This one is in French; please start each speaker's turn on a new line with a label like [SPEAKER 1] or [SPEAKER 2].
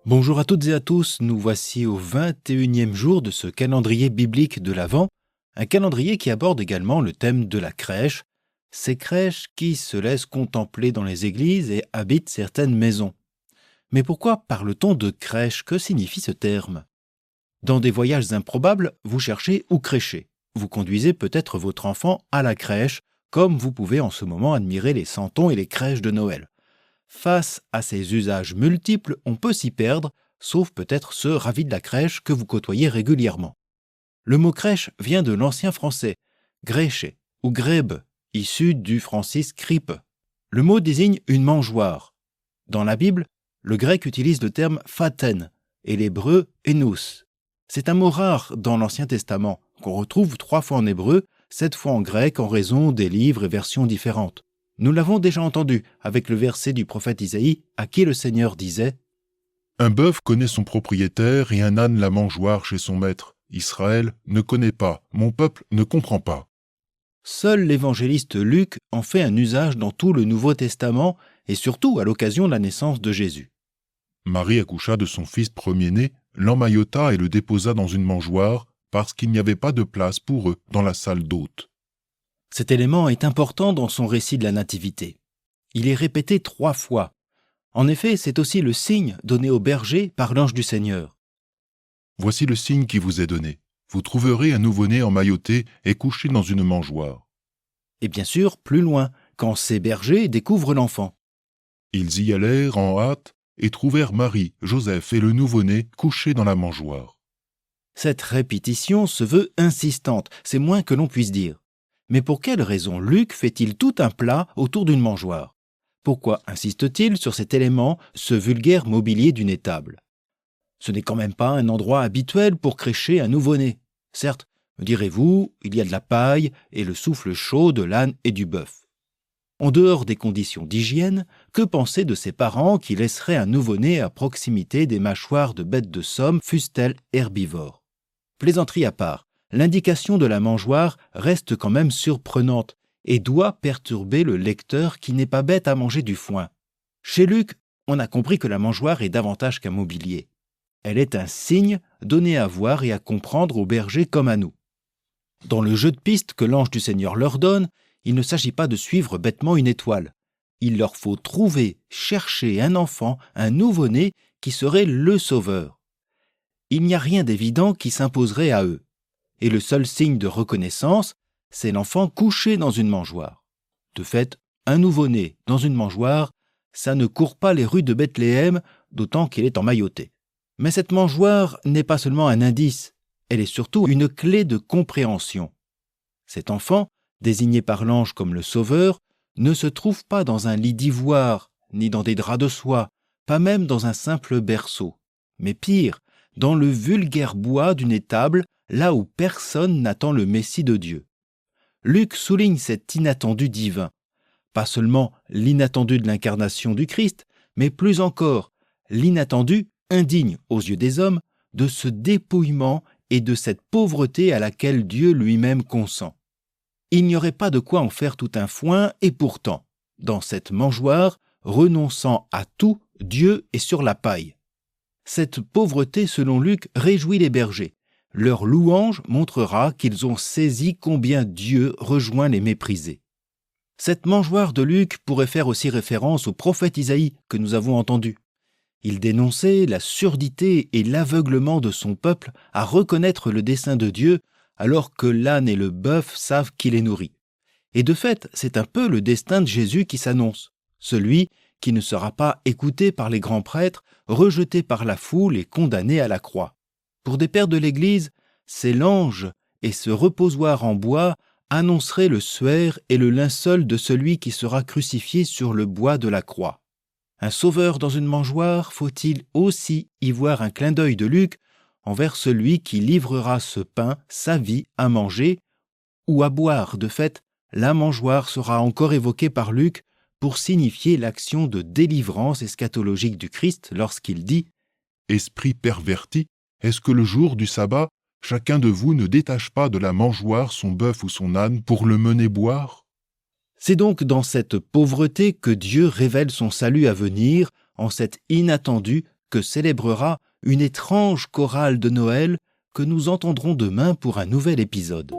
[SPEAKER 1] Bonjour à toutes et à tous, nous voici au 21e jour de ce calendrier biblique de l'Avent, un calendrier qui aborde également le thème de la crèche, ces crèches qui se laissent contempler dans les églises et habitent certaines maisons. Mais pourquoi parle-t-on de crèche? Que signifie ce terme? Dans des voyages improbables, vous cherchez où crècher. Vous conduisez peut-être votre enfant à la crèche, comme vous pouvez en ce moment admirer les santons et les crèches de Noël. Face à ces usages multiples, on peut s'y perdre, sauf peut-être ceux ravis de la crèche que vous côtoyez régulièrement. Le mot crèche vient de l'ancien français, grèche ou grèbe, issu du francis cripe. Le mot désigne une mangeoire. Dans la Bible, le grec utilise le terme phaten et l'hébreu enous. C'est un mot rare dans l'Ancien Testament, qu'on retrouve 3 fois en hébreu, 7 fois en grec en raison des livres et versions différentes. Nous l'avons déjà entendu avec le verset du prophète Isaïe à qui le Seigneur disait
[SPEAKER 2] « Un bœuf connaît son propriétaire et un âne la mangeoire chez son maître. Israël ne connaît pas, mon peuple ne comprend pas. »
[SPEAKER 1] Seul l'évangéliste Luc en fait un usage dans tout le Nouveau Testament et surtout à l'occasion de la naissance de Jésus.
[SPEAKER 2] Marie accoucha de son fils premier-né, l'emmaillota et le déposa dans une mangeoire parce qu'il n'y avait pas de place pour eux dans la salle d'hôtes.
[SPEAKER 1] Cet élément est important dans son récit de la Nativité. Il est répété 3 fois. En effet, c'est aussi le signe donné aux bergers par l'ange du Seigneur.
[SPEAKER 2] « Voici le signe qui vous est donné. Vous trouverez un nouveau-né emmailloté et couché dans une mangeoire. »
[SPEAKER 1] Et bien sûr, plus loin, quand ces bergers découvrent l'enfant.
[SPEAKER 2] Ils y allèrent en hâte et trouvèrent Marie, Joseph et le nouveau-né couchés dans la mangeoire.
[SPEAKER 1] Cette répétition se veut insistante, c'est moins que l'on puisse dire. Mais pour quelle raison Luc fait-il tout un plat autour d'une mangeoire? Pourquoi insiste-t-il sur cet élément, ce vulgaire mobilier d'une étable? Ce n'est quand même pas un endroit habituel pour crècher un nouveau-né. Certes, me direz-vous, il y a de la paille et le souffle chaud de l'âne et du bœuf. En dehors des conditions d'hygiène, que penser de ces parents qui laisseraient un nouveau-né à proximité des mâchoires de bêtes de somme, fussent-elles herbivores? Plaisanterie à part, l'indication de la mangeoire reste quand même surprenante et doit perturber le lecteur qui n'est pas bête à manger du foin. Chez Luc, on a compris que la mangeoire est davantage qu'un mobilier. Elle est un signe donné à voir et à comprendre aux bergers comme à nous. Dans le jeu de piste que l'ange du Seigneur leur donne, il ne s'agit pas de suivre bêtement une étoile. Il leur faut trouver, chercher un enfant, un nouveau-né qui serait le sauveur. Il n'y a rien d'évident qui s'imposerait à eux. Et le seul signe de reconnaissance, c'est l'enfant couché dans une mangeoire. De fait, un nouveau-né dans une mangeoire, ça ne court pas les rues de Bethléem, d'autant qu'il est emmailloté. Mais cette mangeoire n'est pas seulement un indice, elle est surtout une clé de compréhension. Cet enfant, désigné par l'ange comme le sauveur, ne se trouve pas dans un lit d'ivoire, ni dans des draps de soie, pas même dans un simple berceau, mais pire, dans le vulgaire bois d'une étable, là où personne n'attend le Messie de Dieu. Luc souligne cet inattendu divin, pas seulement l'inattendu de l'incarnation du Christ, mais plus encore l'inattendu, indigne aux yeux des hommes, de ce dépouillement et de cette pauvreté à laquelle Dieu lui-même consent. Il n'y aurait pas de quoi en faire tout un foin, et pourtant, dans cette mangeoire, renonçant à tout, Dieu est sur la paille. Cette pauvreté, selon Luc, réjouit les bergers. Leur louange montrera qu'ils ont saisi combien Dieu rejoint les méprisés. Cette mangeoire de Luc pourrait faire aussi référence au prophète Isaïe que nous avons entendu. Il dénonçait la surdité et l'aveuglement de son peuple à reconnaître le dessein de Dieu alors que l'âne et le bœuf savent qui les nourrit. Et de fait, c'est un peu le destin de Jésus qui s'annonce, celui qui ne sera pas écouté par les grands prêtres, rejeté par la foule et condamné à la croix. Pour des pères de l'Église, c'est l'ange et ce reposoir en bois annoncerait le suaire et le linceul de celui qui sera crucifié sur le bois de la croix. Un sauveur dans une mangeoire, faut-il aussi y voir un clin d'œil de Luc envers celui qui livrera ce pain, sa vie, à manger ou à boire. De fait, la mangeoire sera encore évoquée par Luc pour signifier l'action de délivrance eschatologique du Christ lorsqu'il dit
[SPEAKER 2] « Esprit perverti, est-ce que le jour du sabbat, chacun de vous ne détache pas de la mangeoire son bœuf ou son âne pour le mener boire ?»
[SPEAKER 1] C'est donc dans cette pauvreté que Dieu révèle son salut à venir, en cet inattendu que célébrera une étrange chorale de Noël que nous entendrons demain pour un nouvel épisode.